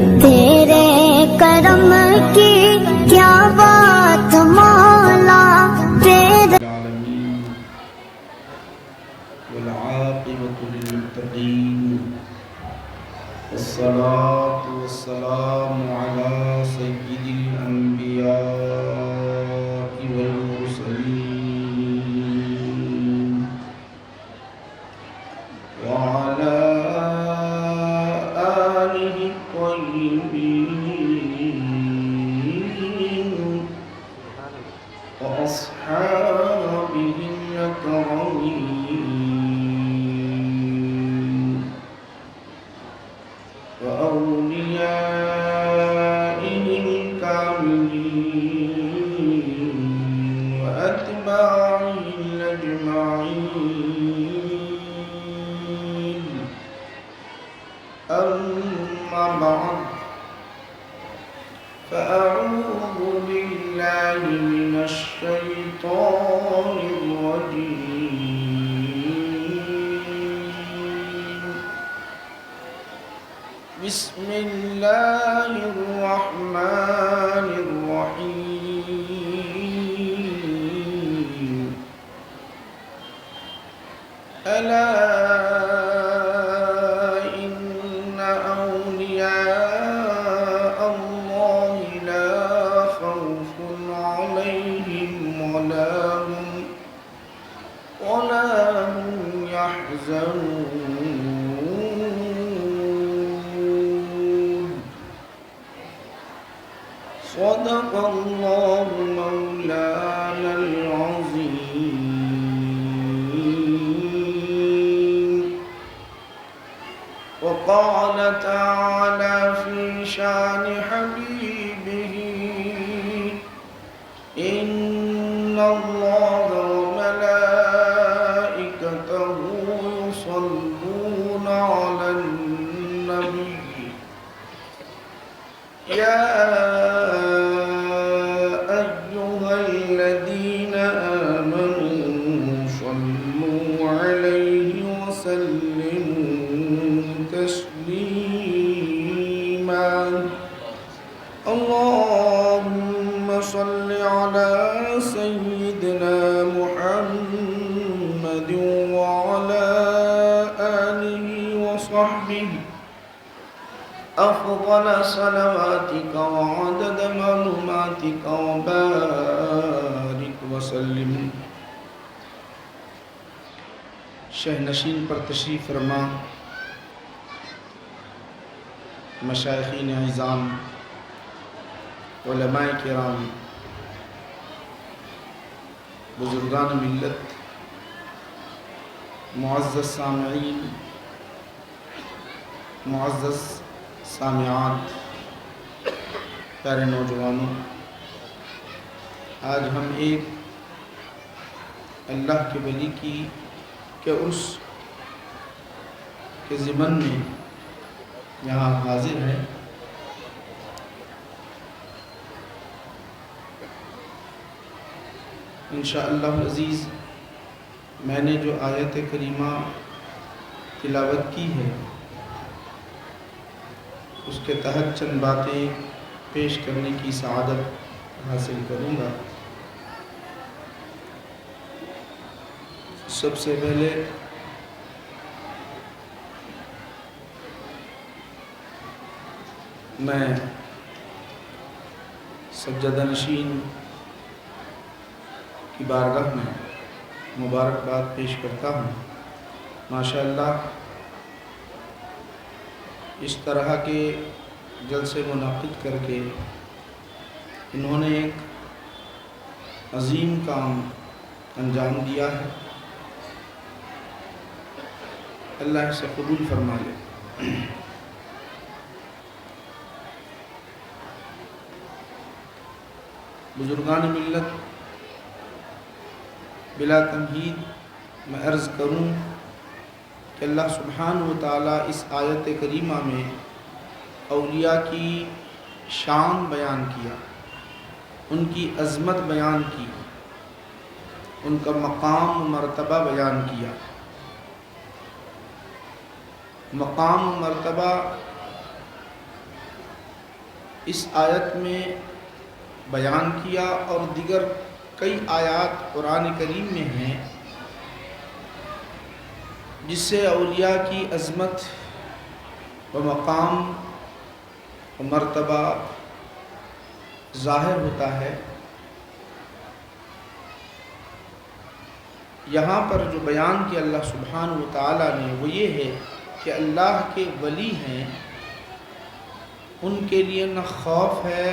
تیرے کرم کی کیا بات مولا، تیرے العالمین والعاقبۃ للمتقین والصلاة والسلام علی سید الانبیاء والمرسلین وعلی آلہ الطیبین وأصحابه الأكرمين وأوليائه الكاملين وأتباعه الأجمعين. أما بعد، فأعوذ بالله من الشيطان الرجيم. بسم الله الرحمن الرحيم. ألا إن أولياء الله لا خوف عليهم ولا هم يحزنون. صدق الله مولانا العظيم. وقال تعالى في شان حبيبه: إن الله وملائكته يصلون على النبي يا أيها الذين آمنوا صلوا عليه وسلموا تسليما. اللهم صل على سيدنا محمد وعلى آله وصحبه أفضل صلواتك وعدد معلوماتك وبارك وسلم. شہنشین پر تشریف فرما مشائخین اعظام، علماء کرام، بزرگان ملت، معزز سامعین، معزز سامعات، پیارے نوجوانوں، آج ہم ایک اللہ کے ولی کی کہ اس کے ضمن میں یہاں حاضر ہے. انشاءاللہ العزیز میں نے جو آیت کریمہ تلاوت کی ہے اس کے تحت چند باتیں پیش کرنے کی سعادت حاصل کروں گا. سب سے پہلے میں سجدہ نشین کی بارگاہ میں مبارکباد پیش کرتا ہوں. ماشاءاللہ اس طرح کے جلسے منعقد کر کے انہوں نے ایک عظیم کام انجام دیا ہے. اللہ اسے قبول فرما لے. بزرگان ملت، بلا تمہید میں عرض کروں کہ اللہ سبحانہ و تعالیٰ اس آیت کریمہ میں اولیاء کی شان بیان کیا، ان کی عظمت بیان کی، ان کا مقام و مرتبہ بیان کیا. مقام و مرتبہ اس آیت میں بیان کیا اور دیگر کئی آیات قرآن کریم میں ہیں جس سے اولیاء کی عظمت و مقام و مرتبہ ظاہر ہوتا ہے۔ یہاں پر جو بیان کیا اللہ سبحانہ و تعالیٰ نے وہ یہ ہے کہ اللہ کے ولی ہیں، ان کے لیے نہ خوف ہے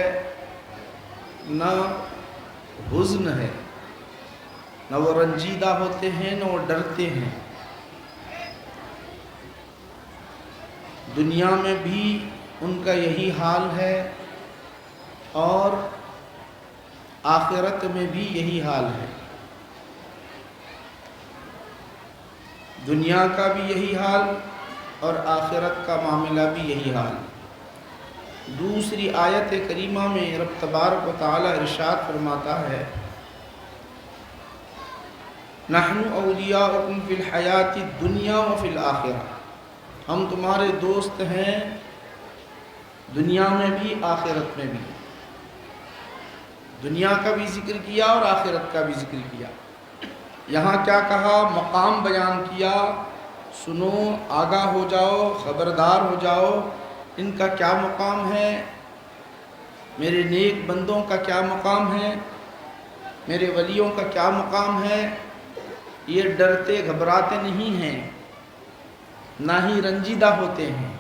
نہ حزن ہے، نہ وہ رنجیدہ ہوتے ہیں نہ وہ ڈرتے ہیں۔ دنیا میں بھی ان کا یہی حال ہے اور آخرت میں بھی یہی حال ہے۔ دنیا کا بھی یہی حال اور آخرت کا معاملہ بھی یہی حال۔ دوسری آیت کریمہ میں رب تبارک و تعالی ارشاد فرماتا ہے، نحن اولیاؤکم فی الحیات الدنیا و فی الآخرہ، ہم تمہارے دوست ہیں دنیا میں بھی آخرت میں بھی۔ دنیا کا بھی ذکر کیا اور آخرت کا بھی ذکر کیا۔ یہاں کیا کہا؟ مقام بیان کیا، سنو، آگاہ ہو جاؤ، خبردار ہو جاؤ، ان کا کیا مقام ہے، میرے نیک بندوں کا کیا مقام ہے، میرے ولیوں کا کیا مقام ہے۔ یہ ڈرتے گھبراتے نہیں ہیں، نہ ہی رنجیدہ ہوتے ہیں۔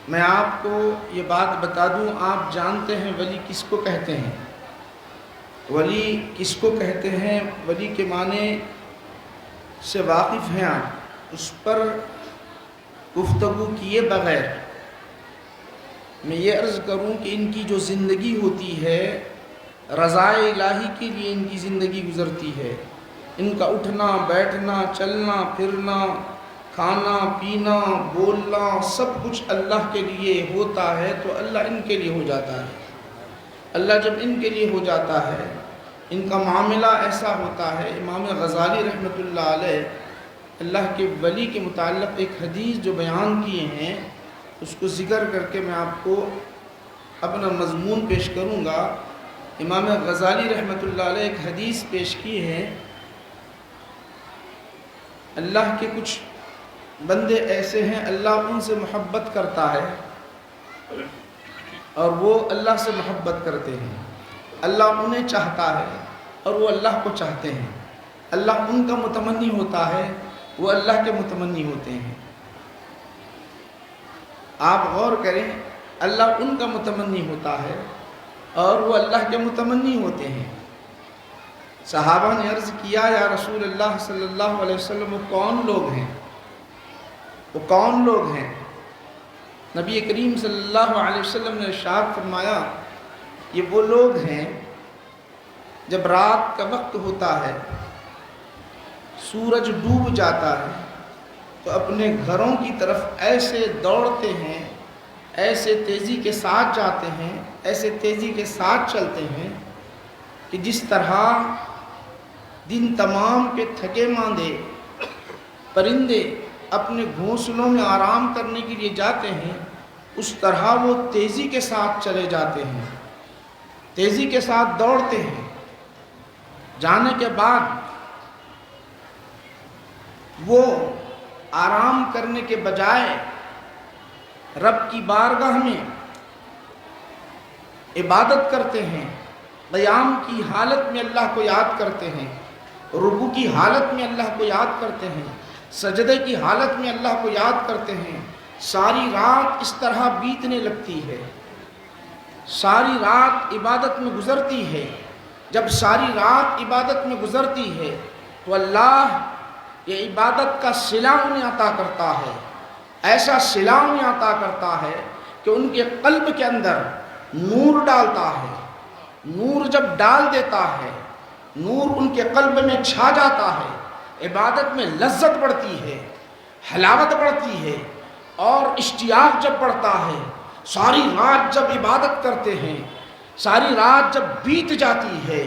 میں آپ کو یہ بات بتا دوں، آپ جانتے ہیں ولی کس کو کہتے ہیں؟ ولی کس کو کہتے ہیں؟ ولی کے معنی سے واقف ہیں آپ، اس پر گفتگو کیے بغیر میں یہ عرض کروں کہ ان کی جو زندگی ہوتی ہے رضائے الہی کے لیے ان کی زندگی گزرتی ہے۔ ان کا اٹھنا بیٹھنا چلنا پھرنا کھانا پینا بولنا سب کچھ اللہ کے لیے ہوتا ہے، تو اللہ ان کے لیے ہو جاتا ہے۔ اللہ جب ان کے لیے ہو جاتا ہے، ان کا معاملہ ایسا ہوتا ہے۔ امام غزالی رحمۃ اللہ علیہ اللہ کے ولی کے متعلق ایک حدیث جو بیان کیے ہیں اس کو ذکر کر کے میں آپ کو اپنا مضمون پیش کروں گا۔ امام غزالی رحمۃ اللہ علیہ ایک حدیث پیش کی ہے، اللہ کے کچھ بندے ایسے ہیں اللہ ان سے محبت کرتا ہے اور وہ اللہ سے محبت کرتے ہیں، اللہ انہیں چاہتا ہے اور وہ اللہ کو چاہتے ہیں، اللہ ان کا متمنی ہوتا ہے وہ اللہ کے متمنی ہوتے ہیں۔ آپ غور کریں، اللہ ان کا متمنی ہوتا ہے اور وہ اللہ کے متمنی ہوتے ہیں۔ صحابہ نے عرض کیا، یا رسول اللہ صلی اللہ علیہ وسلم وہ کون لوگ ہیں؟ وہ کون لوگ ہیں؟ نبی کریم صلی اللہ علیہ وسلم نے ارشاد فرمایا، یہ وہ لوگ ہیں جب رات کا وقت ہوتا ہے، سورج ڈوب جاتا ہے تو اپنے گھروں کی طرف ایسے دوڑتے ہیں، ایسے تیزی کے ساتھ جاتے ہیں، ایسے تیزی کے ساتھ چلتے ہیں کہ جس طرح دن تمام کے تھکے ماندے پرندے اپنے گھونسلوں میں آرام کرنے کے لیے جاتے ہیں، اس طرح وہ تیزی کے ساتھ چلے جاتے ہیں، تیزی کے ساتھ دوڑتے ہیں۔ جانے کے بعد وہ آرام کرنے کے بجائے رب کی بارگاہ میں عبادت کرتے ہیں، قیام کی حالت میں اللہ کو یاد کرتے ہیں، رکوع کی حالت میں اللہ کو یاد کرتے ہیں، سجدے کی حالت میں اللہ کو یاد کرتے ہیں۔ ساری رات اس طرح بیتنے لگتی ہے، ساری رات عبادت میں گزرتی ہے۔ جب ساری رات عبادت میں گزرتی ہے تو اللہ یہ عبادت کا صلہ انہیں عطا کرتا ہے، ایسا صلہ انہیں عطا کرتا ہے کہ ان کے قلب کے اندر نور ڈالتا ہے۔ نور جب ڈال دیتا ہے، نور ان کے قلب میں چھا جاتا ہے، عبادت میں لذت بڑھتی ہے، حلاوت بڑھتی ہے اور اشتیاق جب بڑھتا ہے۔ ساری رات جب عبادت کرتے ہیں، ساری رات جب بیت جاتی ہے،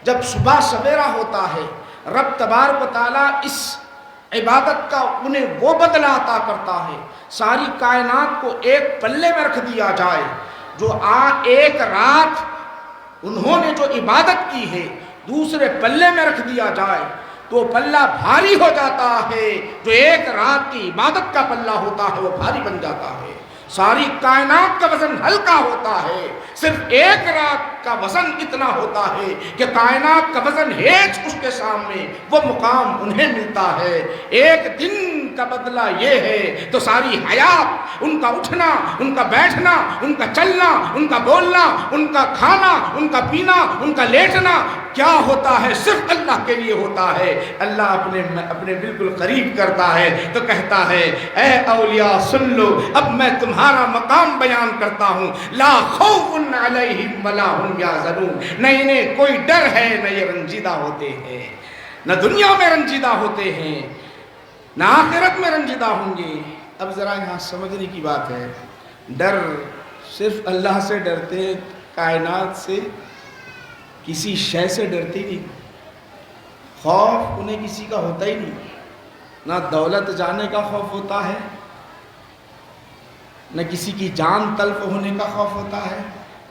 جب صبح سویرا ہوتا ہے، رب تبارک و تعالیٰ اس عبادت کا انہیں وہ بدلہ عطا کرتا ہے، ساری کائنات کو ایک پلے میں رکھ دیا جائے جو ایک رات انہوں نے جو عبادت کی ہے دوسرے پلے میں رکھ دیا جائے تو پلہ بھاری ہو جاتا ہے، جو ایک رات کی عبادت کا پلہ ہوتا ہے وہ بھاری بن جاتا ہے۔ ساری کائنات کا وزن ہلکا ہوتا ہے، صرف ایک رات کا وزن اتنا ہوتا ہے کہ کائنات کا وزن ہیچ اس کے سامنے وہ مقام انہیں ملتا ہے۔ ایک دن کا بدلہ یہ ہے تو ساری حیات، ان کا اٹھنا، ان کا بیٹھنا، ان کا چلنا، ان کا بولنا، ان کا کھانا، ان کا پینا، ان کا لیٹنا کیا ہوتا ہے؟ صرف اللہ کے لیے ہوتا ہے۔ اللہ اپنے بالکل قریب کرتا ہے تو کہتا ہے اے اولیاء سن لو، اب میں تمہارا مقام بیان کرتا ہوں۔ لا خوف علیہم ولا هم یحزنون، نہ انہیں کوئی ڈر ہے، نہ یہ رنجیدہ ہوتے ہیں، نہ دنیا میں رنجیدہ ہوتے ہیں، نہ آخرت میں رنجیدہ ہوں گے۔ اب ذرا یہاں سمجھنے کی بات ہے، ڈر صرف اللہ سے ڈرتے ہیں، کائنات سے کسی شے سے ڈرتے نہیں۔ خوف انہیں کسی کا ہوتا ہی نہیں، نہ دولت جانے کا خوف ہوتا ہے، نہ کسی کی جان تلف ہونے کا خوف ہوتا ہے،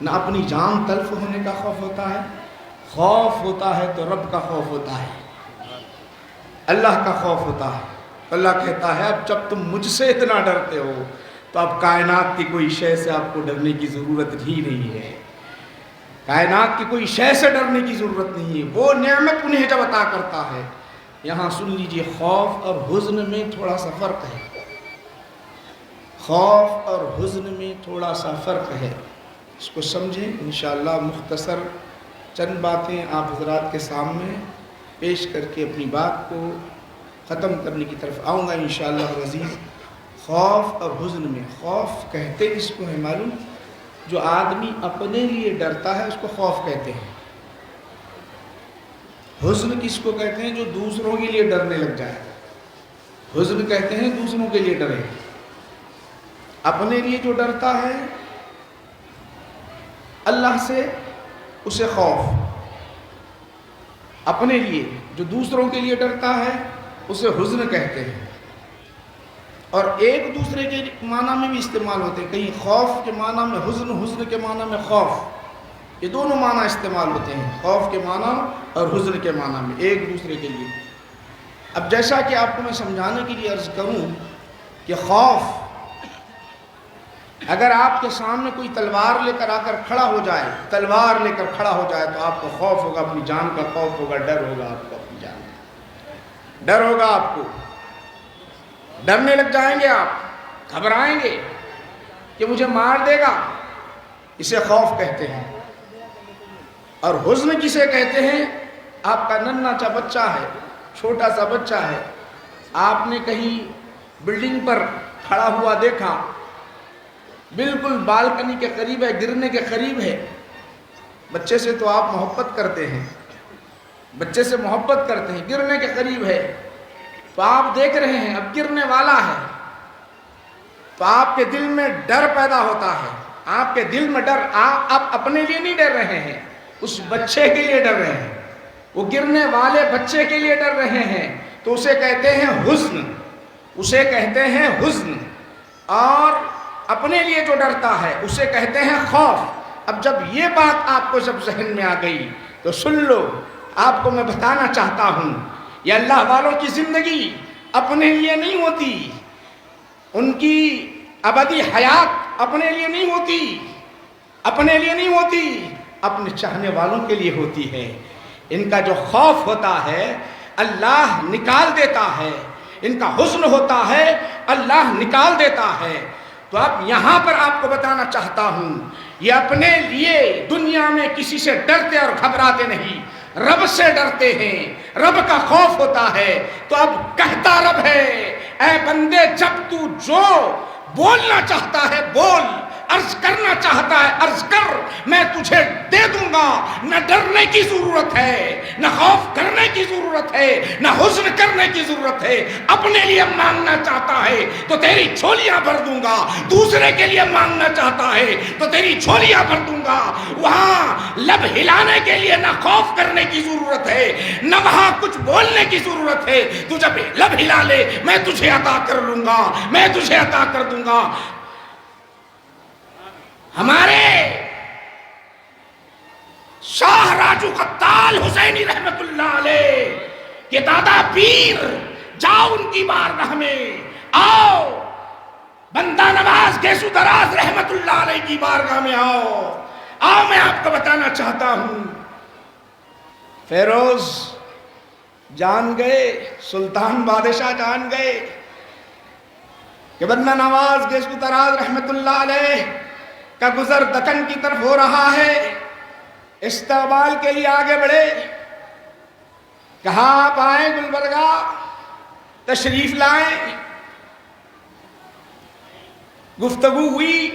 نہ اپنی جان تلف ہونے کا خوف ہوتا ہے۔ خوف ہوتا ہے تو رب کا خوف ہوتا ہے، اللہ کا خوف ہوتا ہے۔ اللہ کہتا ہے اب جب تم مجھ سے اتنا ڈرتے ہو تو اب کائنات کی کوئی شے سے آپ کو ڈرنے کی ضرورت ہی نہیں ہے، کائنات کی کوئی شے سے ڈرنے کی ضرورت نہیں ہے۔ وہ نعمت انہیں جب عطا کرتا ہے۔ یہاں سن لیجئے، خوف اور حزن میں تھوڑا سا فرق ہے، خوف اور حزن میں تھوڑا سا فرق ہے، اس کو سمجھیں۔ انشاءاللہ مختصر چند باتیں آپ حضرات کے سامنے پیش کر کے اپنی بات کو ختم کرنے کی طرف آؤں گا انشاءاللہ العزیز۔ خوف اور حزن میں، خوف کہتے اس کو ہے معلوم، جو آدمی اپنے لیے ڈرتا ہے اس کو خوف کہتے ہیں۔ حزن کس کو کہتے ہیں؟ جو دوسروں کے لیے ڈرنے لگ جائے، حزن کہتے ہیں دوسروں کے لیے ڈرے۔ اپنے لیے جو ڈرتا ہے اللہ سے اسے خوف، اپنے لیے جو دوسروں کے لیے ڈرتا ہے اسے حزن کہتے ہیں۔ اور ایک دوسرے کے معنی میں بھی استعمال ہوتے ہیں، کہیں خوف کے معنی میں حزن، حزن کے معنی میں خوف، یہ دونوں معنی استعمال ہوتے ہیں، خوف کے معنی اور حزن کے معنی میں ایک دوسرے کے لیے۔ اب جیسا کہ آپ کو میں سمجھانے کے لیے عرض کروں کہ خوف، اگر آپ کے سامنے کوئی تلوار لے کر آ کر کھڑا ہو جائے، تلوار لے کر کھڑا ہو جائے تو آپ کو خوف ہوگا، اپنی جان کا خوف ہوگا، ڈر ہوگا آپ کو، اپنی جان کا ڈر ہوگا آپ کو، ڈرنے لگ جائیں گے، آپ گھبرائیں گے کہ مجھے مار دے گا، اسے خوف کہتے ہیں۔ اور حزن کسے کہتے ہیں؟ آپ کا ننھا سا بچہ ہے، چھوٹا سا بچہ ہے، آپ نے کہیں بلڈنگ پر کھڑا ہوا دیکھا، بالکل بالکنی کے قریب ہے، گرنے کے قریب ہے۔ بچے سے تو آپ محبت کرتے ہیں، بچے سے محبت کرتے ہیں، گرنے کے قریب ہے تو آپ دیکھ رہے ہیں اب گرنے والا ہے، تو آپ کے دل میں ڈر پیدا ہوتا ہے، آپ کے دل میں ڈر، آپ اپنے لیے نہیں ڈر رہے ہیں، اس بچے کے لیے ڈر رہے ہیں، وہ گرنے والے بچے کے لیے ڈر رہے ہیں، تو اسے کہتے ہیں حزن، اسے کہتے ہیں حزن۔ اور اپنے لیے جو ڈرتا ہے اسے کہتے ہیں خوف۔ اب جب یہ بات آپ کو جب ذہن میں آ گئی تو سن لو، آپ کو میں بتانا چاہتا ہوں، یہ اللہ والوں کی زندگی اپنے لیے نہیں ہوتی، ان کی ابدی حیات اپنے لیے نہیں ہوتی، اپنے لیے نہیں ہوتی، اپنے چاہنے والوں کے لیے ہوتی ہے۔ ان کا جو خوف ہوتا ہے اللہ نکال دیتا ہے، ان کا حزن ہوتا ہے اللہ نکال دیتا ہے۔ تو اب یہاں پر آپ کو بتانا چاہتا ہوں، یہ اپنے لیے دنیا میں کسی سے ڈرتے اور گھبراتے نہیں، رب سے ڈرتے ہیں، رب کا خوف ہوتا ہے۔ تو اب کہتا رب ہے اے بندے، جب تو جو بولنا چاہتا ہے بول، عرض کرنا چاہتا ہے عرض کر، میں تجھے دے دوں گا۔ نہ ڈرنے کی ضرورت ہے، نہ خوف کرنے کی ضرورت ہے، نہ حزن کرنے کی ضرورت ہے۔ اپنے لیے مانگنا چاہتا ہے تو تیری جھولیاں بھر دوں گا، دوسرے کے لیے مانگنا چاہتا ہے تو تیری جھولیاں بھر دوں گا۔ وہاں لب ہلانے کے لیے نہ خوف کرنے کی ضرورت ہے، نہ وہاں کچھ بولنے کی ضرورت ہے۔ تو جب لب ہلا لے میں تجھے عطا کر لوں گا، میں تجھے عطا کر دوں گا۔ ہمارے کہ دادا پیر جاؤ ان کی بارگاہ میں، آؤ بندہ نواز گیسو دراز رحمت اللہ علیہ کی بارگاہ میں آؤ میں آپ کو بتانا چاہتا ہوں، فیروز جان گئے، سلطان بادشاہ جان گئے کہ بندہ نواز گیسو دراز رحمت اللہ علیہ کا گزر دکن کی طرف ہو رہا ہے۔ استقبال کے لیے آگے بڑھے، کہاں آپ آئیں گلبرگہ، تشریف لائیں، گفتگو ہوئی،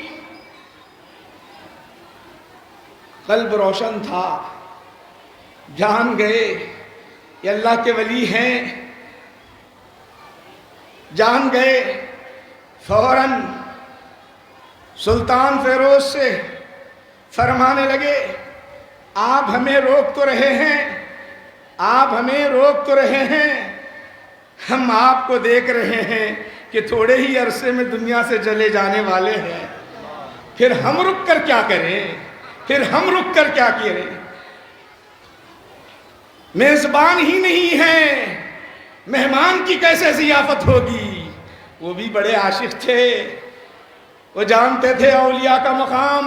قلب روشن تھا، جان گئے یہ اللہ کے ولی ہیں، جان گئے۔ فوراً سلطان فیروز سے فرمانے لگے، آپ ہمیں روک تو رہے ہیں، آپ ہمیں روک تو رہے ہیں، ہم آپ کو دیکھ رہے ہیں کہ تھوڑے ہی عرصے میں دنیا سے چلے جانے والے ہیں، پھر ہم رک کر کیا کریں، پھر ہم رک کر کیا کریں، میزبان ہی نہیں ہیں، مہمان کی کیسے ضیافت ہوگی۔ وہ بھی بڑے عاشق تھے، وہ جانتے تھے اولیاء کا مقام،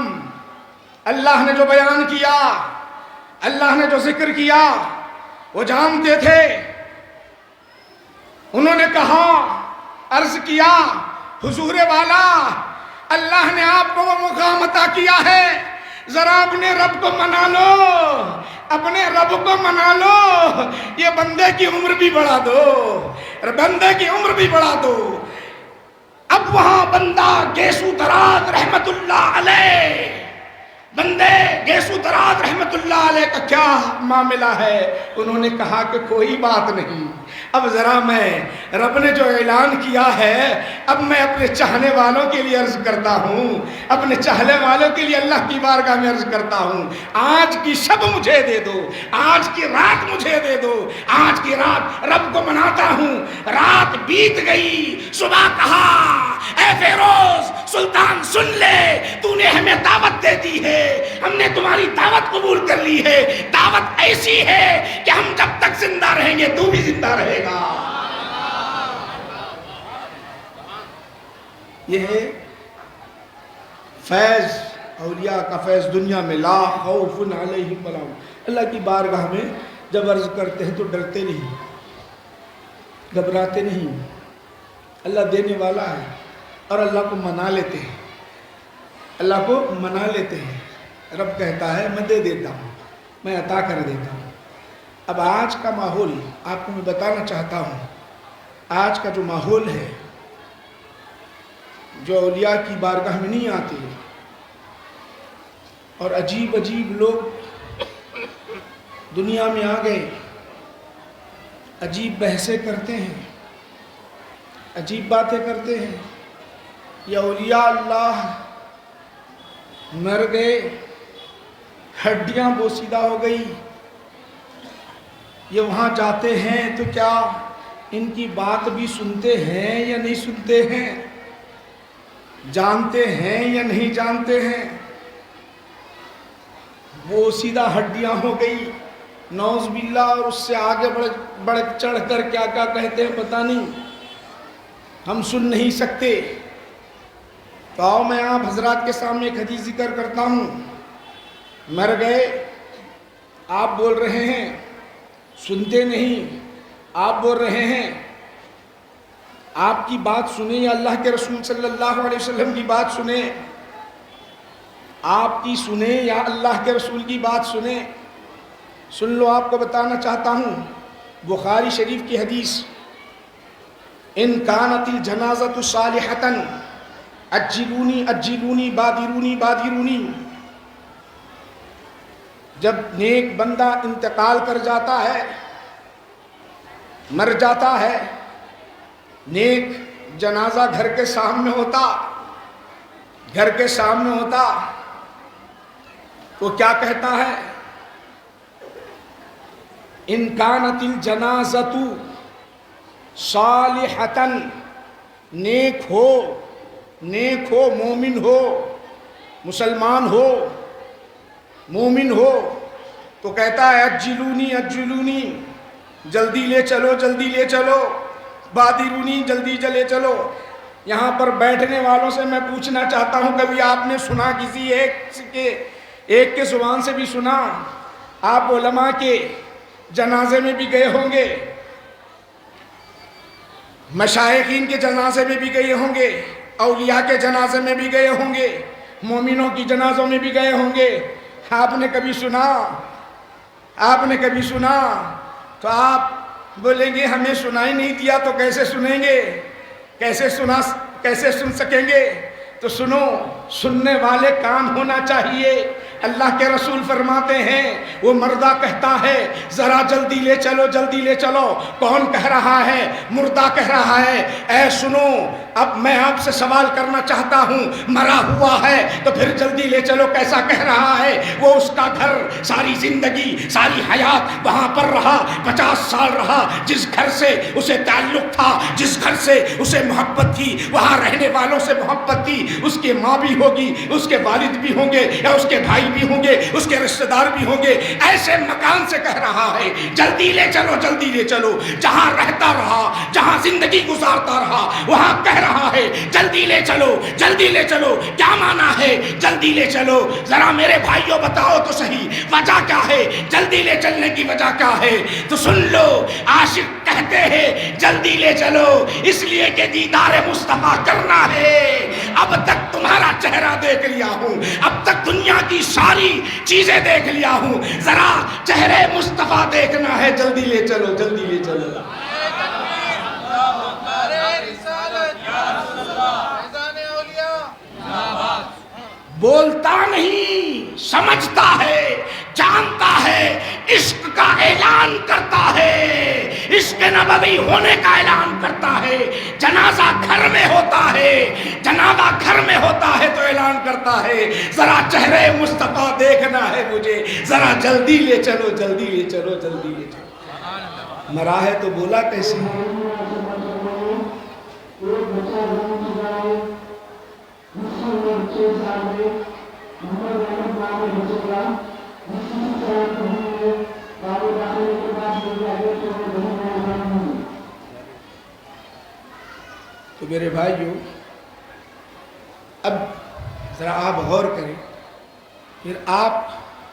اللہ نے جو بیان کیا، اللہ نے جو ذکر کیا وہ جانتے تھے۔ انہوں نے کہا، عرض کیا، حضور والا اللہ نے آپ کو وہ مقام عطا کیا ہے، ذرا اپنے رب کو منا لو، اپنے رب کو منا لو، یہ بندے کی عمر بھی بڑھا دو، بندے کی عمر بھی بڑھا دو۔ اب وہاں بندہ گیسو دراز رحمت اللہ علیہ، بندے گیسو دراز رحمت اللہ علیہ کا کیا معاملہ ہے؟ انہوں نے کہا کہ کوئی بات نہیں، اب ذرا میں رب نے جو اعلان کیا ہے، اب میں اپنے چاہنے والوں کے لیے عرض کرتا ہوں، اپنے چاہنے والوں کے لیے اللہ کی بارگاہ میں عرض کرتا ہوں، آج کی شب مجھے دے دو، آج کی رات مجھے دے دو، آج کی رات رب کو مناتا ہوں۔ رات بیت گئی، صبح کہا، اے فیروز سلطان سن لے، تو نے ہمیں دعوت دے دی ہے، ہم نے تمہاری دعوت قبول کر لی ہے، دعوت ایسی ہے کہ ہم جب تک زندہ رہیں گے تو بھی زندہ رہے گا۔ یہ ہے فیض، اولیاء کا فیض دنیا میں، لا خوف علیہم ولا هم۔ اللہ کی بارگاہ میں جب عرض کرتے ہیں تو ڈرتے نہیں، گھبراتے نہیں، اللہ دینے والا ہے اور اللہ کو منا لیتے ہیں، اللہ کو منا لیتے ہیں۔ رب کہتا ہے میں دے دیتا ہوں، میں عطا کر دیتا ہوں۔ اب آج کا ماحول آپ کو میں بتانا چاہتا ہوں، آج کا جو ماحول ہے، جو اولیاء کی بارگاہ میں نہیں آتے اور عجیب عجیب لوگ دنیا میں آ گئے، عجیب بحثیں کرتے ہیں، عجیب باتیں کرتے ہیں، یہ اولیاء اللہ مر گئے، ہڈیاں بوسیدہ ہو گئی، یہ وہاں جاتے ہیں تو کیا ان کی بات بھی سنتے ہیں یا نہیں سنتے ہیں، جانتے ہیں یا نہیں جانتے ہیں، بوسیدہ ہڈیاں ہو گئی، نعوذ باللہ، اور اس سے آگے بڑھ چڑھ کر کیا کیا کہتے ہیں پتہ نہیں، ہم سن نہیں سکتے۔ تو آؤ میں آپ حضرات کے سامنے ایک حدیث ذکر کرتا ہوں۔ مر گئے، آپ بول رہے ہیں سنتے نہیں، آپ بول رہے ہیں آپ کی بات سنیں یا اللہ کے رسول صلی اللہ علیہ وسلم کی بات سنیں، آپ کی سنیں یا اللہ کے رسول کی بات سنیں۔ سن لو، آپ کو بتانا چاہتا ہوں، بخاری شریف کی حدیث، ان کانت الجنازۃ صالحۃ عجلونی عجلونی بادرونی بادرونی، جب نیک بندہ انتقال کر جاتا ہے، مر جاتا ہے، نیک جنازہ گھر کے سامنے ہوتا، گھر کے سامنے ہوتا تو کیا کہتا ہے؟ ان کانت الجنازۃ صالحۃ، نیک ہو، نیک ہو، مومن ہو، مسلمان ہو، مومن ہو، تو کہتا ہے اجلونی اجلونی، جلدی لے چلو جلدی لے چلو، بادرونی جلدی چلے چلو۔ یہاں پر بیٹھنے والوں سے میں پوچھنا چاہتا ہوں، کبھی آپ نے سنا کسی ایک کے زبان سے بھی سنا؟ آپ علماء کے جنازے میں بھی گئے ہوں گے، مشائخین کے جنازے میں بھی گئے ہوں گے، اولیاء کے جنازے میں بھی گئے ہوں گے، مومنوں کی جنازوں میں بھی گئے ہوں گے۔ آپ نے کبھی سنا؟ آپ نے کبھی سنا؟ تو آپ بولیں گے ہمیں سنائی نہیں دیا تو کیسے سنیں گے، کیسے سن سکیں گے؟ تو سنو، سننے والے کان ہونا چاہیے۔ اللہ کے رسول فرماتے ہیں، وہ مردہ کہتا ہے ذرا جلدی لے چلو جلدی لے چلو۔ کون کہہ رہا ہے؟ مردہ کہہ رہا ہے، اے سنو، اب میں آپ سے سوال کرنا چاہتا ہوں، مرا ہوا ہے تو پھر جلدی لے چلو کیسا کہہ رہا ہے؟ وہ اس کا گھر ساری زندگی ساری حیات وہاں پر رہا، 50 سال رہا، جس گھر سے اسے تعلق تھا، جس گھر سے اسے محبت تھی، وہاں رہنے والوں سے محبت تھی، اس کے ماں بھی ہوگی، اس کے والد بھی ہوں گے، یا اس کے بھائی بھی ہوں گے، اس کے رشتہ دار بھی ہوں گے، ایسے مکان سے کہہ رہا ہے جلدی لے چلو جلدی لے چلو۔ جہاں رہتا رہا، جہاں زندگی گزارتا رہا، وہاں کہہ رہا ہے جلدی لے چلو جلدی لے چلو۔ کیا مانا ہے جلدی لے چلو؟ ذرا میرے بھائیوں بتاؤ تو صحیح، وجہ کیا ہے؟ جلدی لے چلنے کی وجہ کیا ہے؟ تو سن لو، عاشق کہتے ہیں جلدی لے چلو اس لیے کہ دیدار مصطفیٰ کرنا ہے۔ اب تک تمہارا چہرہ دیکھ لیا ہوں، اب تک دنیا کی ساری چیزیں دیکھ لیا ہوں، ذرا چہرے مصطفیٰ دیکھنا ہے، جلدی لے چلو جلدی لے چلو۔ بولتا نہیں، سمجھتا ہے، جانتا ہے، عشق کا اعلان کرتا ہے، عشق نبوی ہونے کا اعلان کرتا ہے۔ جنازہ گھر میں ہوتا ہے، جنازہ گھر میں ہوتا ہے تو اعلان کرتا ہے ذرا چہرے مصطفیٰ دیکھنا ہے مجھے، ذرا جلدی لے چلو جلدی لے چلو جلدی لے چلو۔ مرا ہے تو بولا کیسے؟ تو میرے بھائیو، اب ذرا آپ غور کریں، پھر آپ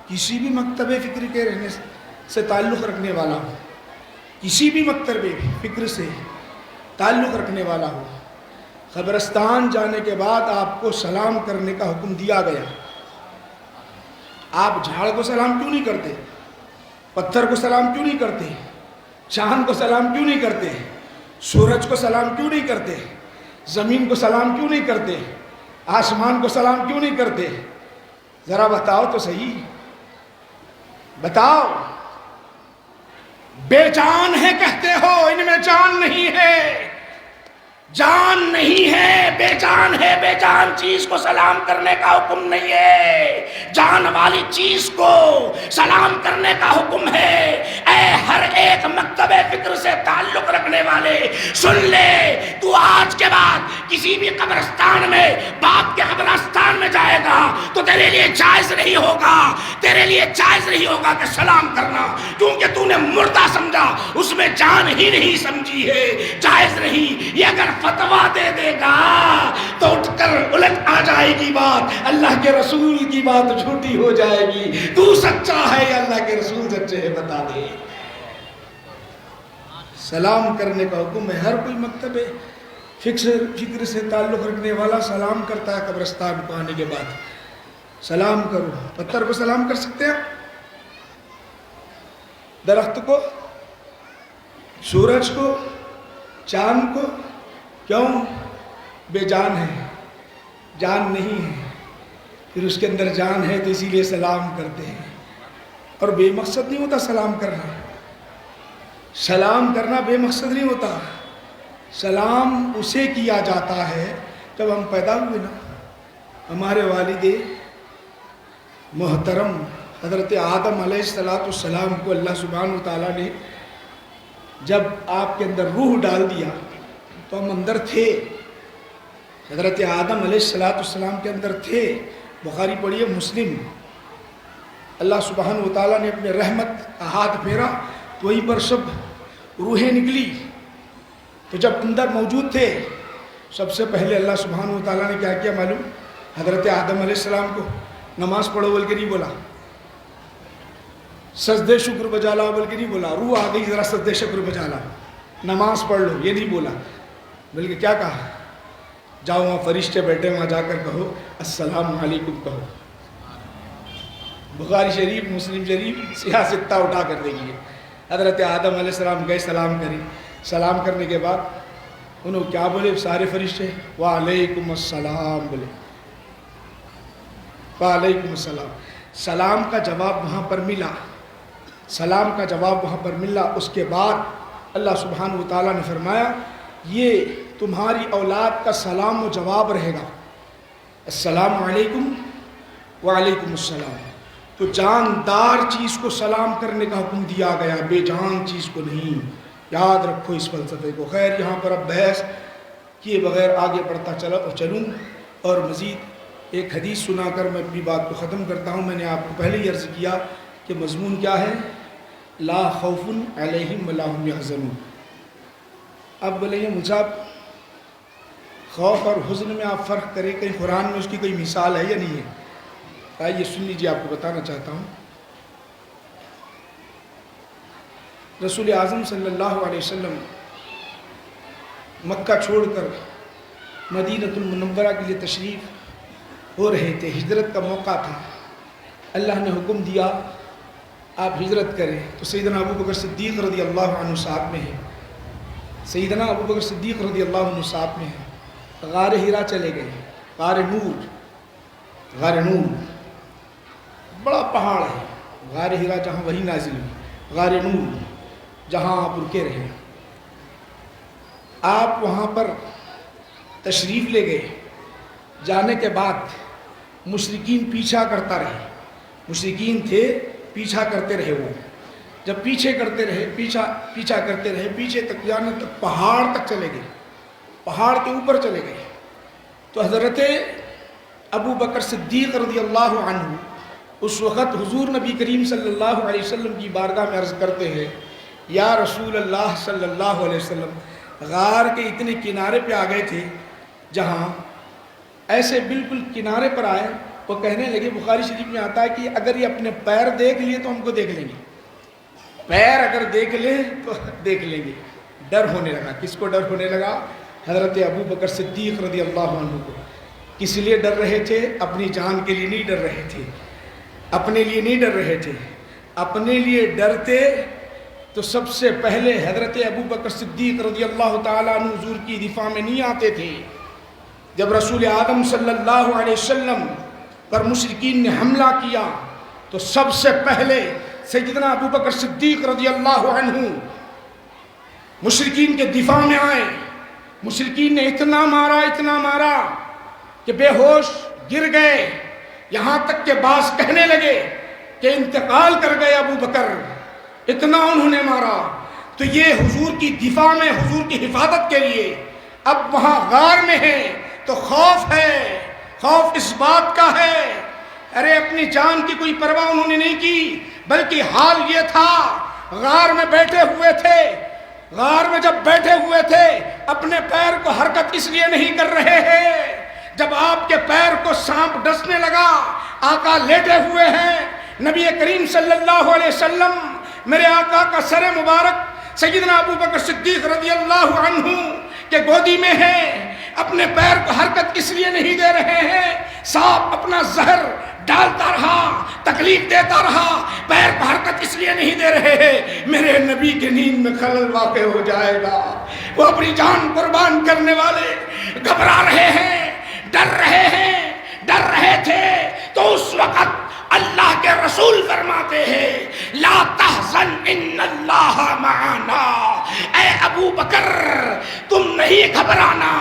کسی بھی مکتب فکر کے رہنے سے تعلق رکھنے والا ہو، کسی بھی مکتب فکر سے تعلق رکھنے والا ہو، قبرستان جانے کے بعد آپ کو سلام کرنے کا حکم دیا گیا۔ آپ جھاڑ کو سلام کیوں نہیں کرتے؟ پتھر کو سلام کیوں نہیں کرتے؟ چاند کو سلام کیوں نہیں کرتے؟ سورج کو سلام کیوں نہیں کرتے؟ زمین کو سلام کیوں نہیں کرتے؟ آسمان کو سلام کیوں نہیں کرتے؟ ذرا بتاؤ تو صحیح، بتاؤ۔ بے جان ہے کہتے ہو، ان میں جان نہیں ہے، جان نہیں ہے، بے جان ہے، بے جان چیز کو سلام کرنے کا حکم نہیں ہے، جان والی چیز کو سلام کرنے کا حکم ہے۔ اے ہر ایک مکتب فکر سے تعلق رکھنے والے سن لے، تو آج کے بعد کسی بھی قبرستان میں، باپ کے قبرستان میں جائے گا تو تیرے لیے جائز نہیں ہوگا، تیرے لیے جائز نہیں ہوگا کہ سلام کرنا، کیونکہ تو نے مردہ سمجھا، اس میں جان ہی نہیں سمجھی ہے، جائز نہیں۔ یہ اگر فتویٰ دے دے گا تو اٹھ کر الٹ آ جائے گی بات، اللہ کے رسول کی بات جھوٹی ہو جائے گی۔ تو سچا ہے یا اللہ کے رسول سچے ہے، بتا دے۔ سلام کرنے کا حکم ہے، ہر کوئی مکتب فکر سے تعلق رکھنے والا سلام کرتا ہے۔ قبرستان کو آنے کے بعد سلام کرو۔ پتھر کو سلام کر سکتے ہیں، درخت کو، سورج کو، چاند کو، کیوں؟ بے جان ہے، جان نہیں ہے، پھر اس کے اندر جان ہے تو اسی لیے سلام کرتے ہیں۔ اور بے مقصد نہیں ہوتا سلام کرنا، سلام کرنا بے مقصد نہیں ہوتا۔ سلام اسے کیا جاتا ہے جب ہم پیدا ہوئے نا، ہمارے والد محترم حضرت آدم علیہ السلام کو اللہ سبحانہ وتعالیٰ نے جب آپ کے اندر روح ڈال دیا تو ہم اندر تھے، حضرت آدم علیہ السلام کے اندر تھے۔ بخاری پڑھیے، مسلم، اللہ سبحانہ وتعالیٰ نے اپنے رحمت کا ہاتھ پھیرا تو وہیں پر سب روحیں نکلی تو جب اندر موجود تھے سب سے پہلے اللہ سبحانہ و تعالیٰ نے کیا کیا معلوم؟ حضرت آدم علیہ السلام کو نماز پڑھو بول کے نہیں بولا، سجدے شکر بجا لاؤ بول کے نہیں بولا، روح آ گئی ذرا سجدے شکر بجا لاؤ، نماز پڑھ لو، یہ نہیں بولا، بلکہ کیا کہا؟ جاؤ وہاں فرشتے بیٹھے وہاں جا کر کہو السلام علیکم کہو۔ بخاری شریف مسلم شریف سیاہ ستہ اٹھا کر دیکھیے، حضرت آدم علیہ السلام گئے سلام کری، سلام کرنے کے بعد انہوں کیا بولے سارے فرشتے؟ وعلیکم السلام بولے، وعلیکم السلام۔ سلام کا جواب وہاں پر ملا، سلام کا جواب وہاں پر ملا۔ اس کے بعد اللہ سبحانہ و تعالیٰ نے فرمایا یہ تمہاری اولاد کا سلام و جواب رہے گا، السلام علیکم وعلیکم السلام۔ تو جاندار چیز کو سلام کرنے کا حکم دیا گیا، بے جان چیز کو نہیں۔ یاد رکھو اس فلسفے کو۔ خیر یہاں پر اب بحث کیے بغیر آگے بڑھتا چلوں اور مزید ایک حدیث سنا کر میں اپنی بات کو ختم کرتا ہوں۔ میں نے آپ کو پہلے ہی عرض کیا کہ مضمون کیا ہے؟ لا خوف علیہم ولا هم یحزنون۔ اب بولے یہ مصعب خوف اور حزن میں آپ فرق کریں، کہیں قرآن میں اس کی کوئی مثال ہے یا نہیں ہے؟ آئیے سن لیجیے، آپ کو بتانا چاہتا ہوں۔ رسول اعظم صلی اللہ علیہ وسلم مکہ چھوڑ کر مدینۃ المنورہ کے لیے تشریف ہو رہے تھے، ہجرت کا موقع تھا، اللہ نے حکم دیا آپ ہجرت کریں، تو سیدنا ابو بکر صدیق رضی اللہ عنہ ساتھ میں ہے، سیدنا ابو بکر صدیق رضی اللہ عنہ ساتھ میں ہے، غار ہیرا چلے گئے، غار نور بڑا پہاڑ ہے، غار ہیرا جہاں وہی نازل ہوئی، غار نور جہاں آپ رکے رہے، آپ وہاں پر تشریف لے گئے۔ جانے کے بعد مشرکین پیچھا کرتا رہے، مشرکین تھے پیچھا کرتے رہے، وہ جب پیچھے کرتے رہے پیچھا کرتے رہے، پیچھے تک جانے تک پہاڑ تک چلے گئے، پہاڑ کے اوپر چلے گئے۔ تو حضرت ابو بکر صدیق رضی اللہ عنہ اس وقت حضور نبی کریم صلی اللہ علیہ وسلم کی بارگاہ میں عرض کرتے ہیں یا رسول اللہ صلی اللہ علیہ وسلم، غار کے اتنے کنارے پہ آ گئے تھے جہاں ایسے بالکل کنارے پر آئے، وہ کہنے لگے، بخاری شریف میں آتا ہے کہ اگر یہ اپنے پیر دیکھ لیے تو ہم کو دیکھ لیں گے، پیر اگر دیکھ لیں تو دیکھ لیں گے۔ ڈر ہونے لگا، کس کو ڈر ہونے لگا؟ حضرت ابو بکر صدیق رضی اللہ عنہ کو۔ کس لیے ڈر رہے تھے؟ اپنی جان کے لیے نہیں ڈر رہے تھے، اپنے لیے نہیں ڈر رہے تھے، اپنے لیے ڈرتے تو سب سے پہلے حضرت ابو بکر صدیق رضی اللہ تعالیٰ عنہ حضور کی دفاع میں نہیں آتے تھے۔ جب رسول آدم صلی اللہ علیہ وسلم پر مشرکین نے حملہ کیا تو سب سے پہلے سیدنا ابو بکر صدیق رضی اللہ عنہ مشرکین کے دفاع میں آئے۔ مشرکین نے اتنا مارا کہ بے ہوش گر گئے، یہاں تک کہ بعض کہنے لگے کہ انتقال کر گئے ابو بکر، اتنا انہوں نے مارا۔ تو یہ حضور کی دفاع میں، حضور کی حفاظت کے لیے اب وہاں غار میں ہے تو خوف ہے، خوف اس بات کا ہے، ارے اپنی جان کی کوئی پرواہ انہوں نے نہیں کی، بلکہ حال یہ تھا غار میں بیٹھے ہوئے تھے، غار میں جب بیٹھے ہوئے تھے اپنے پیر کو حرکت اس لیے نہیں کر رہے ہیں، جب آپ کے پیر کو سانپ ڈسنے لگا، آقا لیٹے ہوئے ہیں، نبی کریم صلی اللہ علیہ وسلم میرے آقا کا سر مبارک سیدنا ابو بکر صدیق رضی اللہ عنہ کے گودی میں ہے، اپنے پیر کو حرکت اس لیے نہیں دے رہے ہیں، سانپ اپنا زہر ڈالتا رہا، تکلیف دیتا رہا، پیر کو حرکت اس لیے نہیں دے رہے ہیں، میرے نبی کے نیند میں خلل واقع ہو جائے گا۔ وہ اپنی جان قربان کرنے والے گھبرا رہے ہیں، ڈر رہے تھے، تو اس وقت اللہ کے رسول فرماتے ہیں لا تحزن ان اللہ معنا، اے ابو بکر تم نہیں گھبرانا،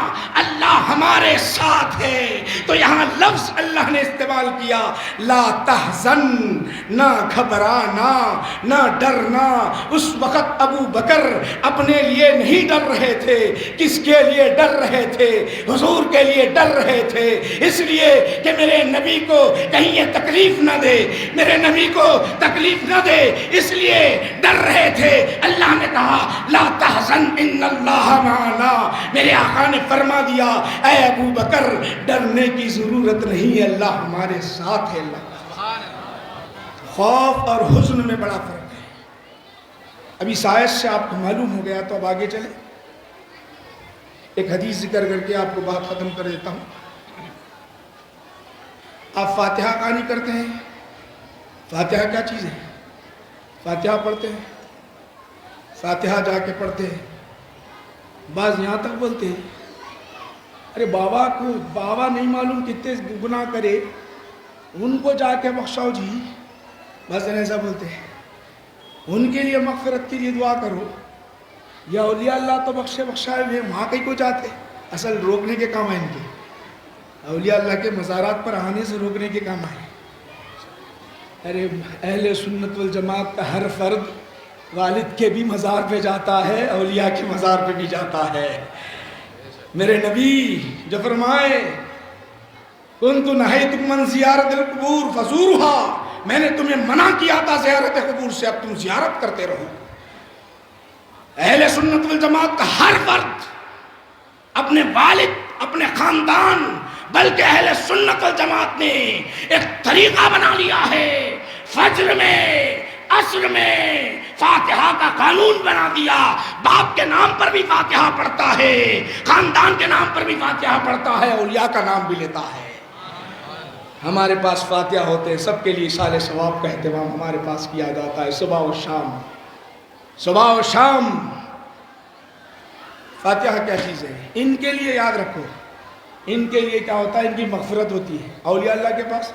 اللہ ہمارے ساتھ ہے۔ تو یہاں لفظ اللہ نے استعمال کیا لا تحزن، نہ گھبرانا، نہ ڈرنا۔ اس وقت ابو بکر اپنے لیے نہیں ڈر رہے تھے، کس کے لیے ڈر رہے تھے؟ حضور کے لیے ڈر رہے تھے، اس لیے کہ میرے نبی کو کہیں یہ تکلیف نہ دے، میرے نبی کو تکلیف نہ دے، اس لیے ڈر رہے تھے۔ اللہ نے کہا لا لا تحزن ان اللہ معنا. میرے آقا نے فرما دیا اے ابو بکر ڈرنے کی ضرورت نہیں، اللہ ہمارے ساتھ ہے. اللہ خوف اور حزن میں بڑا فرق ہے. ابھی سائز سے آپ کو معلوم ہو گیا تو اب آگے چلیں. ایک حدیث ذکر کر کے آپ کو بات ختم کر دیتا ہوں. آپ فاتحہ کہانی کرتے ہیں. فاتحہ کیا چیز ہے؟ فاتحہ پڑھتے ہیں، فاتحہ جا کے پڑھتے ہیں. بعض یہاں تک بولتے ہیں ارے بابا کو، بابا نہیں معلوم کتنے گناہ کرے ان کو جا کے بخشاؤ جی. بعض ایسا بولتے ہیں ان کے لیے مغفرت کے لیے دعا کرو، یا اولیاء اللہ تو بخشے بخشائے ہوئے وہاں کہیں کو جاتے. اصل روکنے کے کام ہیں ان کے. اولیاء اللہ کے مزارات پر آنے سے روکنے کے کام آئے. ارے اہل سنت والجماعت کا ہر فرد والد کے بھی مزار پہ جاتا ہے، اولیاء کے مزار پہ بھی جاتا ہے. میرے نبی جو فرمائے کنت نہیتکم عن زیارت القبور فزورها، میں نے تمہیں منع کیا تھا زیارت قبور سے، اب تم زیارت کرتے رہو. اہل سنت والجماعت کا ہر فرد اپنے والد، اپنے خاندان، بلکہ اہل سنت والجماعت نے ایک طریقہ بنا لیا ہے. فجر میں، عصر میں فاتحہ کا قانون بنا دیا. باپ کے نام پر بھی فاتحہ پڑھتا ہے، خاندان کے نام پر بھی فاتحہ پڑھتا ہے، اولیاء کا نام بھی لیتا ہے. ہمارے پاس فاتحہ ہوتے ہیں، سب کے لیے سال ثواب کا اہتمام ہمارے پاس کیا جاتا ہے صبح و شام. صبح و شام فاتحہ کیا چیز ہے؟ ان کے لیے یاد رکھو، ان کے لیے کیا ہوتا ہے؟ ان کی مغفرت ہوتی ہے. اولیاء اللہ کے پاس،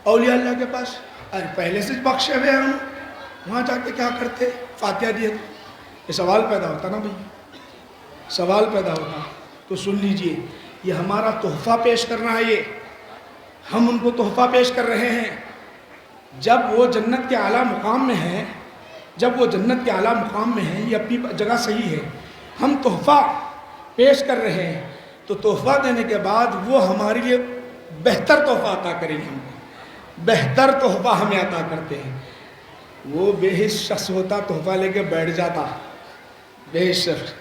اولیاء اللہ کے پاس ارے پہلے سے بخشے ہوئے ہم، وہاں جا کے کیا کرتے؟ فاتحہ دیے. یہ سوال پیدا ہوتا نا بھائی، سوال پیدا ہوتا. تو سن لیجئے، یہ ہمارا تحفہ پیش کرنا ہے. یہ ہم ان کو تحفہ پیش کر رہے ہیں. جب وہ جنت کے اعلیٰ مقام میں ہیں، جب وہ جنت کے اعلیٰ مقام میں ہیں، یہ اپنی جگہ صحیح ہے. ہم تحفہ پیش کر رہے ہیں تو تحفہ دینے کے بعد وہ ہمارے لیے بہتر تحفہ عطا کریں گے. ہم کو بہتر تحفہ ہمیں عطا کرتے ہیں. وہ بے حس شخص ہوتا تحفہ لے کے بیٹھ جاتا، بے حس شخص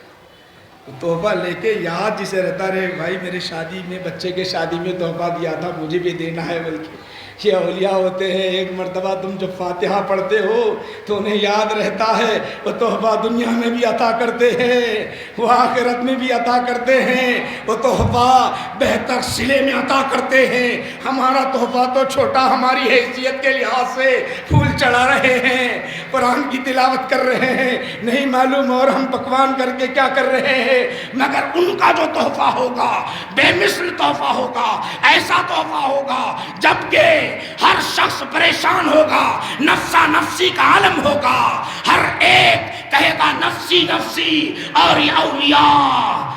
تحفہ لے کے یاد جسے رہتا رہے بھائی میرے شادی میں، بچے کے شادی میں تحفہ دیا تھا، مجھے بھی دینا ہے. بلکہ یہ اولیاء ہوتے ہیں، ایک مرتبہ تم جب فاتحہ پڑھتے ہو تو انہیں یاد رہتا ہے. وہ تحفہ دنیا میں بھی عطا کرتے ہیں، وہ آخرت میں بھی عطا کرتے ہیں، وہ تحفہ بہتر صلے میں عطا کرتے ہیں. ہمارا تحفہ تو چھوٹا، ہماری حیثیت کے لحاظ سے پھول چڑھا رہے ہیں، قرآن کی تلاوت کر رہے ہیں، نہیں معلوم اور ہم پکوان کر کے کیا کر رہے ہیں. مگر ان کا جو تحفہ ہوگا بے مثل تحفہ ہوگا، ایسا تحفہ ہوگا جبکہ ہر شخص پریشان ہوگا، نفسا نفسی کا عالم ہوگا، ہر ایک کہے گا نفسی نفسی. اور یہ اولیاء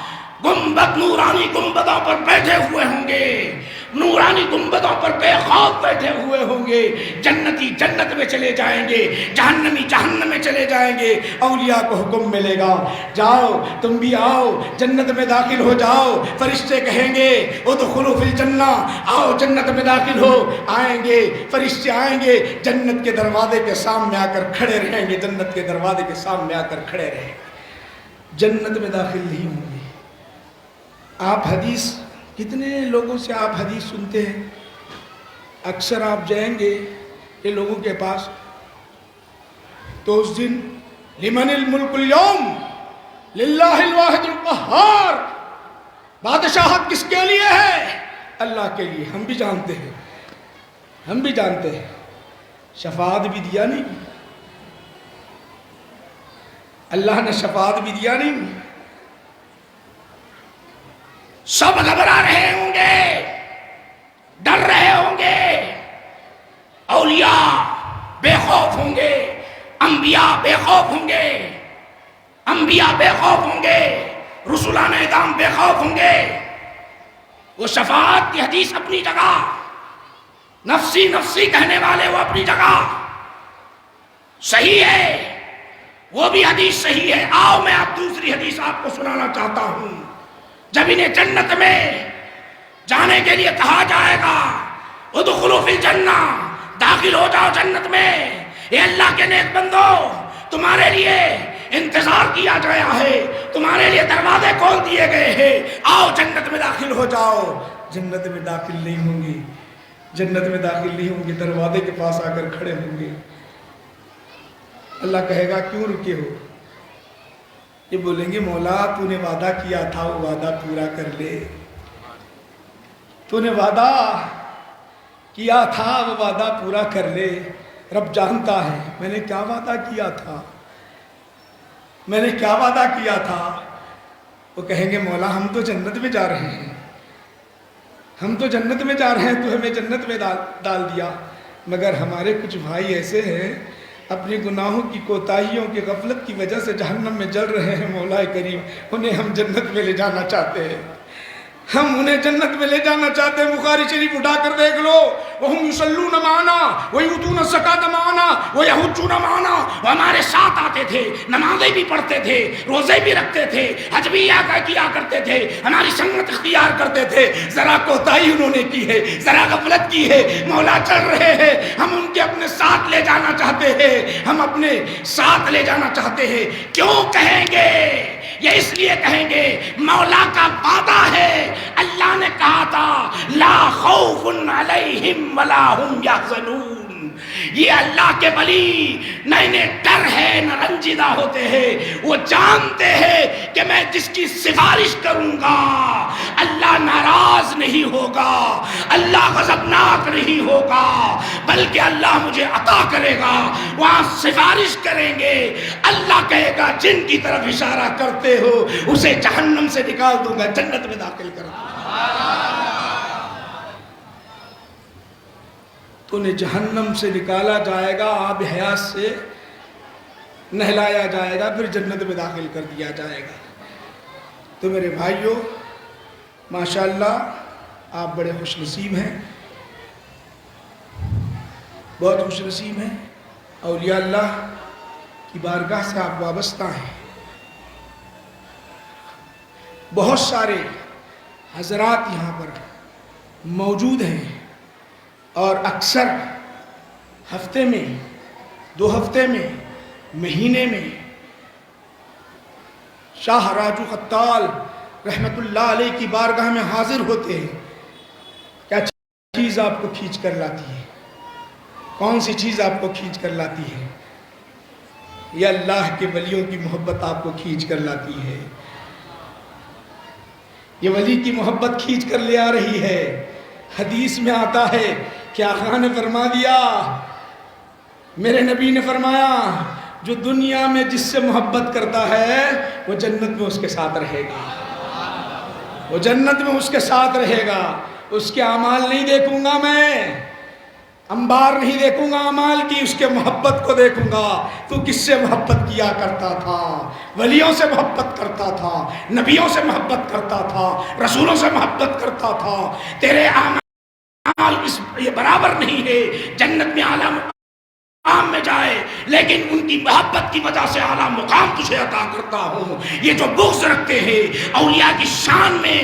گنبد، نورانی گنبدوں پر بیٹھے ہوئے ہوں گے، نورانی گنبدوں پر بے خوف بیٹھے ہوئے ہوں گے. جنتی جنت میں چلے جائیں گے، جہنمی جہنم میں چلے جائیں گے. اولیاء کو حکم ملے گا جاؤ تم بھی آؤ، جنت میں داخل ہو جاؤ. فرشتے کہیں گے ادخلوا فی الجنہ، آؤ جنت میں داخل ہو. آئیں گے فرشتے، آئیں گے جنت کے دروازے کے سامنے آ کر کھڑے رہیں گے، جنت کے دروازے کے سامنے آ کر کھڑے رہیں گے، جنت میں داخل نہیں ہوں گے. آپ حدیث، کتنے لوگوں سے آپ حدیث سنتے ہیں؟ اکثر آپ جائیں گے یہ لوگوں کے پاس تو اس دن لمن الملک اليوم للہ الواحد القہار، بادشاہت کس کے لیے ہے؟ اللہ کے لیے. ہم بھی جانتے ہیں، ہم بھی جانتے ہیں. شفاعت بھی دیا نہیں، اللہ نے شفاعت بھی دیا نہیں. سب گھبرا رہے ہوں گے، ڈر رہے ہوں گے. اولیاء بے خوف ہوں گے، انبیاء بے خوف ہوں گے، انبیاء بے خوف ہوں گے، رسولان اعظام بے خوف ہوں گے. وہ شفاعت کی حدیث اپنی جگہ، نفسی نفسی کہنے والے وہ اپنی جگہ صحیح ہے، وہ بھی حدیث صحیح ہے. آؤ میں آپ دوسری حدیث آپ کو سنانا چاہتا ہوں. جب انہیں جنت میں جانے کے لیے کہا جائے گا ادخلوا فی الجنہ، داخل ہو جاؤ جنت میں، اے اللہ کے نیک بندو تمہارے لیے انتظار کیا گیا ہے، تمہارے لیے دروازے کھول دیے گئے ہیں، آؤ جنت میں داخل ہو جاؤ۔ جنت میں داخل نہیں ہوں گے، جنت میں داخل نہیں ہوں گے، دروازے کے پاس آ کر کھڑے ہوں گے۔ اللہ کہے گا کیوں رکے ہو؟ یہ بولیں گے مولا تو نے وعدہ کیا تھا وہ وعدہ پورا کر لے، تو نے وعدہ کیا تھا وہ وعدہ پورا کر لے۔ رب جانتا ہے میں نے کیا وعدہ کیا تھا، میں نے کیا وعدہ کیا تھا۔ وہ کہیں گے مولا ہم تو جنت میں جا رہے ہیں، ہم تو جنت میں جا رہے ہیں، تو ہمیں جنت میں ڈال دیا، مگر ہمارے کچھ بھائی ایسے ہیں اپنی گناہوں کی کوتاہیوں کی غفلت کی وجہ سے جہنم میں جل رہے ہیں، مولا کریم انہیں ہم جنت میں لے جانا چاہتے ہیں، ہم انہیں جنت میں لے جانا چاہتے ہیں۔ بخاری شریف اٹھا کر دیکھ لو، وَهُمْ يُصَلُّونَ مَعَنَا وَيُؤْتُونَ الزَّكَاةَ مَعَنَا وَيَحُجُّونَ مَعَنَا، وہ ہمارے ساتھ آتے تھے، نمازیں بھی پڑھتے تھے، روزے بھی رکھتے تھے، حج بھی کیا کرتے تھے، ہماری سنت اختیار کرتے تھے، ذرا کوتاہی انہوں نے کی ہے، ذرا غفلت کی ہے، مولا چل رہے ہیں، ہم ان کے اپنے ساتھ لے جانا چاہتے ہیں، ہم اپنے ساتھ لے جانا چاہتے ہیں۔ کیوں کہیں گے؟ یہ اس لیے کہیں گے مولا کا وعدہ ہے، اللہ نے کہا تھا لا خوف علیہم ولا ہم یحزنون۔ یہ اللہ کے ولی نہ انہیں ڈر ہے نہ رنجیدہ ہوتے ہیں، وہ جانتے ہیں کہ میں جس کی سفارش کروں گا اللہ ناراض نہیں ہوگا، اللہ غضبناک نہیں ہوگا، بلکہ اللہ مجھے عطا کرے گا۔ وہاں سفارش کریں گے، اللہ کہے گا جن کی طرف اشارہ کرتے ہو اسے جہنم سے نکال دوں گا، جنت میں داخل کر دوں گا۔ تو انہیں جہنم سے نکالا جائے گا، آب حیات سے نہلایا جائے گا، پھر جنت میں داخل کر دیا جائے گا۔ تو میرے بھائیوں ماشاءاللہ آپ بڑے خوش نصیب ہیں، بہت خوش نصیب ہیں، اولیاء اللہ کی بارگاہ سے آپ وابستہ ہیں۔ بہت سارے حضرات یہاں پر موجود ہیں اور اکثر ہفتے میں، 2 ہفتے میں، مہینے میں شاہ راجو خطال رحمت اللہ علیہ کی بارگاہ میں حاضر ہوتے ہیں۔ کیا چیز آپ کو کھینچ کر لاتی ہے؟ کون سی چیز آپ کو کھینچ کر لاتی ہے؟ یہ اللہ کے ولیوں کی محبت آپ کو کھینچ کر لاتی ہے، یہ ولی کی محبت کھینچ کر لے آ رہی ہے۔ حدیث میں آتا ہے کہ آقا نے فرما دیا، میرے نبی نے فرمایا جو دنیا میں جس سے محبت کرتا ہے وہ جنت میں اس کے ساتھ رہے گا، وہ جنت میں اس کے ساتھ رہے گا۔ اس کے اعمال نہیں دیکھوں گا میں، انبار نہیں دیکھوں گا اعمال کی، اس کے محبت کو دیکھوں گا۔ تو کس سے محبت کیا کرتا تھا؟ ولیوں سے محبت کرتا تھا، نبیوں سے محبت کرتا تھا، رسولوں سے محبت کرتا تھا۔ تیرے اعمال یہ برابر نہیں ہے جنت میں اعلیٰ مقام میں جائے، لیکن ان کی محبت کی وجہ سے اعلیٰ مقام تجھے عطا کرتا ہوں۔ یہ جو بغض رکھتے ہیں، اولیاء کی شان میں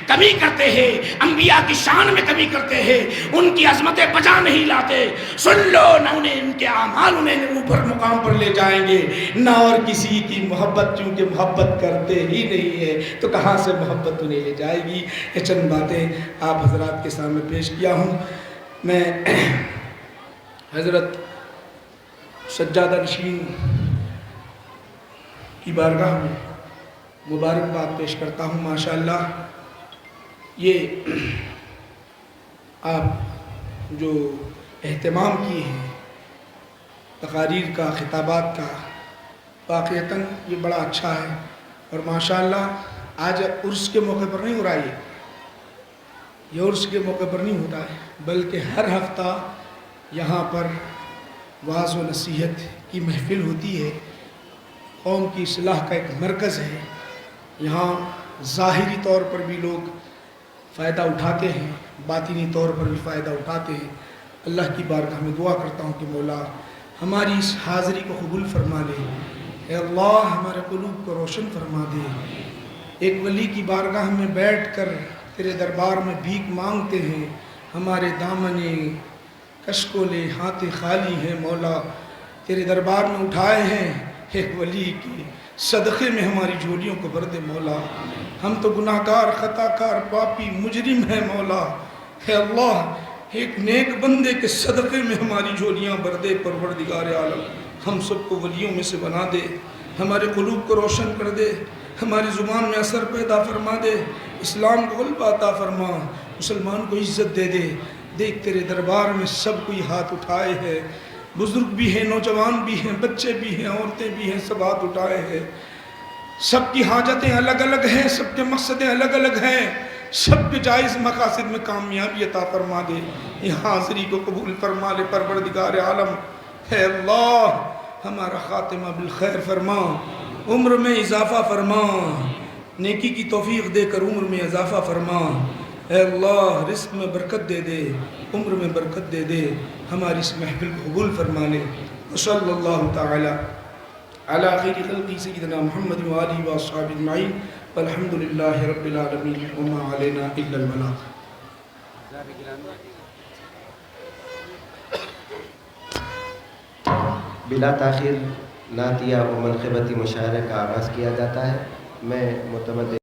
کمی کرتے ہیں، انبیاء کی شان میں کمی کرتے ہیں، ان کی عظمتیں بجا نہیں لاتے، سن لو نہ انہیں ان کے اعمال انہیں اوپر مقام پر لے جائیں گے، نہ اور کسی کی محبت، چونکہ محبت کرتے ہی نہیں ہے تو کہاں سے محبت انہیں لے جائے گی۔ یہ چند باتیں آپ حضرات کے سامنے پیش کیا ہوں۔ میں حضرت سجادہ نشین کی بارگاہ میں مبارکباد پیش کرتا ہوں۔ ماشاءاللہ یہ آپ جو اہتمام کیے ہیں تقاریر کا، خطابات کا، واقعتاً یہ بڑا اچھا ہے، اور ماشاءاللہ آج عرس کے موقع پر نہیں ہو رہا، یہ عرس کے موقع پر نہیں ہوتا ہے، بلکہ ہر ہفتہ یہاں پر وعظ و نصیحت کی محفل ہوتی ہے، قوم کی اصلاح کا ایک مرکز ہے۔ یہاں ظاہری طور پر بھی لوگ فائدہ اٹھاتے ہیں، باطنی طور پر بھی فائدہ اٹھاتے ہیں۔ اللہ کی بارگاہ میں دعا کرتا ہوں کہ مولا ہماری اس حاضری کو قبول فرما لے، اے اللہ ہمارے قلوب کو روشن فرما دے۔ ایک ولی کی بارگاہ میں بیٹھ کر تیرے دربار میں بھیک مانگتے ہیں، ہمارے دامنے کشکولے ہاتھ خالی ہیں، مولا تیرے دربار میں اٹھائے ہیں، ایک ولی کی صدقے میں ہماری جھولیوں کو بھر دے مولا. ہم تو گناہ گار، خطا کار، پاپی، مجرم ہیں مولا. اے اللہ ایک نیک بندے کے صدقے میں ہماری جھولیاں بھر دے پروردگار عالم. ہم سب کو ولیوں میں سے بنا دے، ہمارے قلوب کو روشن کر دے، ہماری زبان میں اثر پیدا فرما دے، اسلام کو غلبہ عطا فرما، مسلمان کو عزت دے دے. دیکھ تیرے دربار میں سب کوئی ہاتھ اٹھائے ہیں، بزرگ بھی ہیں، نوجوان بھی ہیں، بچے بھی ہیں، عورتیں بھی ہیں، سب ہاتھ اٹھائے ہیں. سب کی حاجتیں الگ الگ ہیں، سب کے مقصدیں الگ الگ ہیں، سب کے جائز مقاصد میں کامیابی عطا فرما دے. یہ حاضری کو قبول فرما لے پروردگار عالم. اے اللہ ہمارا خاتمہ بالخیر فرما، عمر میں اضافہ فرما، نیکی کی توفیق دے کر عمر میں اضافہ فرما. اے اللہ رزق میں برکت دے دے، عمر میں برکت دے دے، ہماری اس محفل کو قبول فرما لے. صلی اللہ تعالی علی خیر خلقی سیدنا محمد وآلہ واصحابہ اجمعین والحمد للہ رب العالمین وما علینا الا البلاغ. بلا تاخیر نعتیہ و منقبتی مشاعرے کا آغاز کیا جاتا ہے. میں متمدن